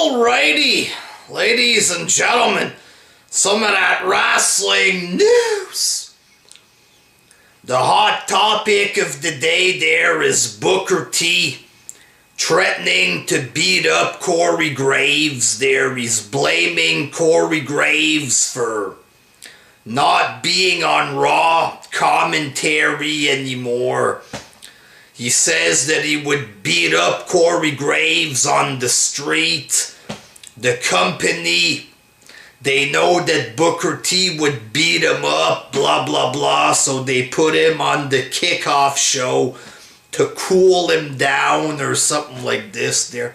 Alrighty, ladies and gentlemen, some of that wrestling news. The hot topic of the day there is Booker T threatening to beat up Corey Graves there. He's blaming Corey Graves for not being on Raw commentary anymore. He says that he would beat up Corey Graves on the street. The company, they know that Booker T would beat him up, blah, blah, blah, so they put him on the kickoff show to cool him down or something like this there.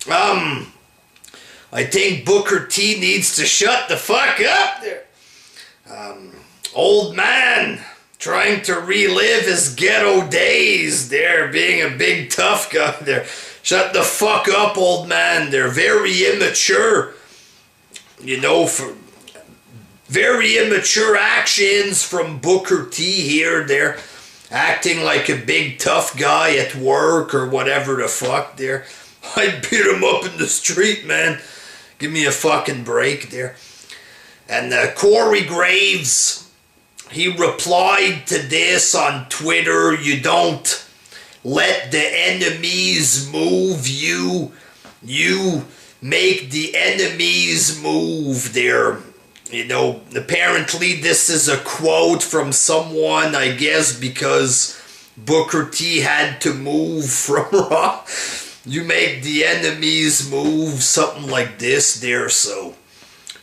I think Booker T needs to shut the fuck up there. Old man trying to relive his ghetto days there, being a big tough guy there. Shut the fuck up, old man. They're very immature. You know, for very immature actions from Booker T here. They're acting like a big tough guy at work or whatever the fuck there. I'd beat him up in the street, man. Give me a fucking break there. And Corey Graves, he replied to this on Twitter. You don't let the enemies move you. You make the enemies move there. You know, apparently this is a quote from someone, I guess, because Booker T had to move from Raw. You make the enemies move, something like this there, so.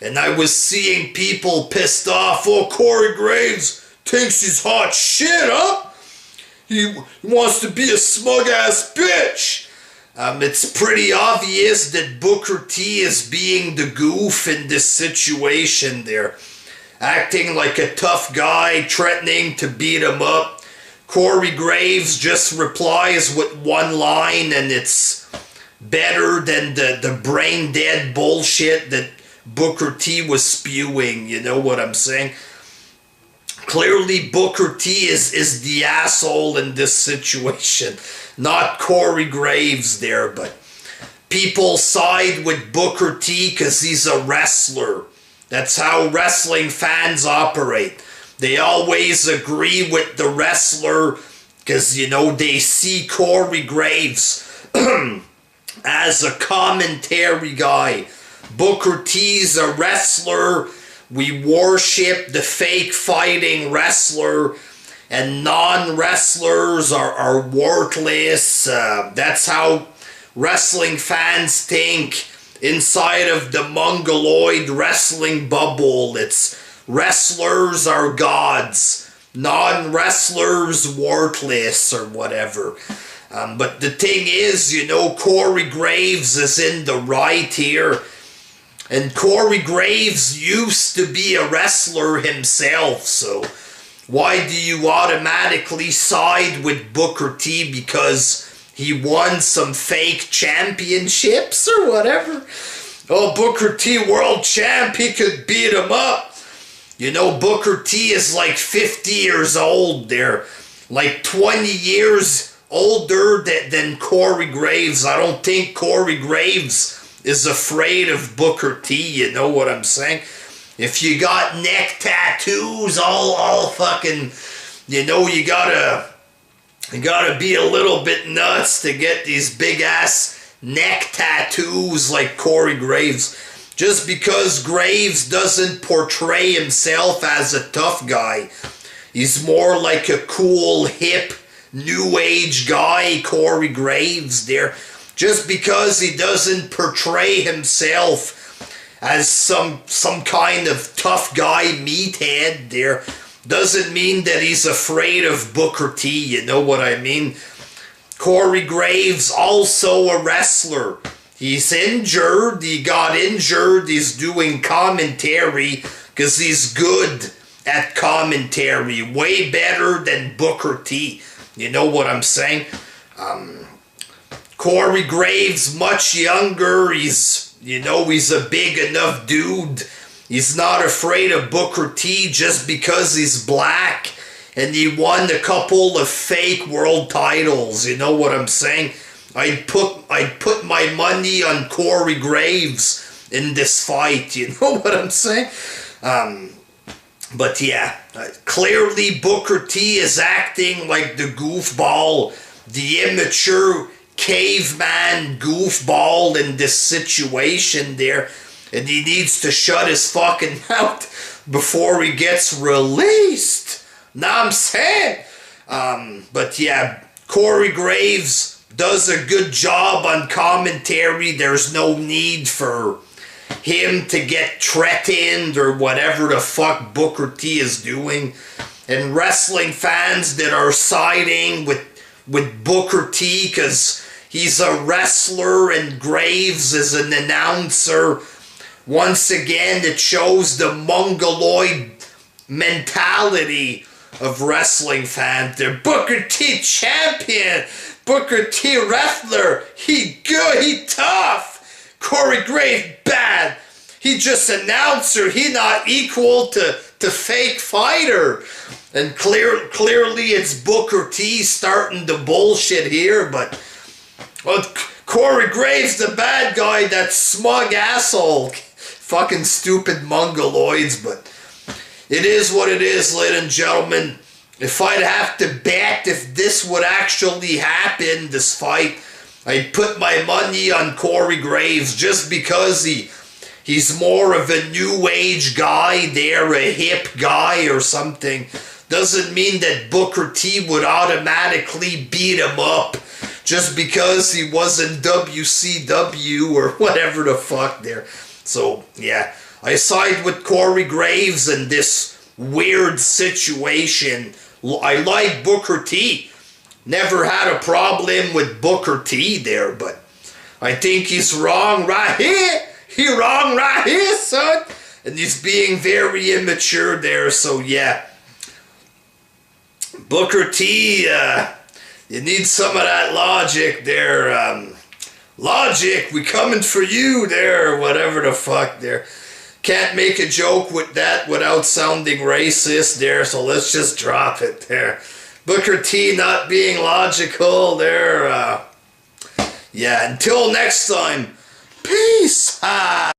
And I was seeing people pissed off. Oh, Corey Graves thinks he's hot shit, huh? He wants to be a smug-ass bitch. It's pretty obvious that Booker T is being the goof in this situation there. Acting like a tough guy, threatening to beat him up. Corey Graves just replies with one line, and it's better than the brain-dead bullshit that Booker T was spewing, you know what I'm saying? Clearly Booker T is the asshole in this situation, not Corey Graves there, but people side with Booker T because he's a wrestler. That's how wrestling fans operate. They always agree with the wrestler because, you know, they see Corey Graves as a commentary guy. Booker T's a wrestler. We worship the fake fighting wrestler, and non-wrestlers are worthless. That's how wrestling fans think inside of the mongoloid wrestling bubble. It's wrestlers are gods, non-wrestlers worthless or whatever. But the thing is, you know, Corey Graves is in the right here. And Corey Graves used to be a wrestler himself, so why do you automatically side with Booker T because he won some fake championships or whatever? Oh, Booker T world champ, he could beat him up. You know, Booker T is like 50 years old there, like 20 years older than Corey Graves. I don't think Corey Graves is afraid of Booker T, you know what I'm saying? If you got neck tattoos, all fucking, you know, you gotta be a little bit nuts to get these big ass neck tattoos like Corey Graves. Just because Graves doesn't portray himself as a tough guy, he's more like a cool, hip, new age guy, Corey Graves there. Just because he doesn't portray himself as some kind of tough guy meathead there, doesn't mean that he's afraid of Booker T, you know what I mean? Corey Graves, also a wrestler. He's injured, he got injured, he's doing commentary because he's good at commentary, way better than Booker T, you know what I'm saying? Corey Graves, much younger, he's a big enough dude. He's not afraid of Booker T just because he's black and he won a couple of fake world titles, you know what I'm saying? I'd put I'd put my money on Corey Graves in this fight. You know what I'm saying? But yeah, clearly Booker T is acting like the goofball, the immature caveman goofball in this situation there, and he needs to shut his fucking mouth before he gets released. Know what I'm saying? But yeah, Corey Graves does a good job on commentary. There's no need for him to get threatened or whatever the fuck Booker T is doing. And wrestling fans that are siding with Booker T because he's a wrestler and Graves is an announcer, once again it shows the mongoloid mentality of wrestling fans. They're Booker T champion, Booker T wrestler, he good, he tough. Corey Graves bad. He just announcer. He not equal to fake fighter. And clearly it's Booker T starting the bullshit here. But well, Corey Graves the bad guy. That smug asshole. Fucking stupid mongoloids. But it is what it is, ladies and gentlemen. If I'd have to bet if this would actually happen, this fight, I'd put my money on Corey Graves just because he's more of a new age guy there, a hip guy or something. Doesn't mean that Booker T would automatically beat him up just because he was in WCW or whatever the fuck there. So, yeah, I side with Corey Graves in this weird situation. I like Booker T. Never had a problem with Booker T there, but I think he's wrong right here. He wrong right here, son. And he's being very immature there, so yeah. Booker T, you need some of that logic there. Logic, we coming for you there, whatever the fuck there. Can't make a joke with that without sounding racist there, so let's just drop it there. Booker T not being logical there. Yeah, until next time, peace.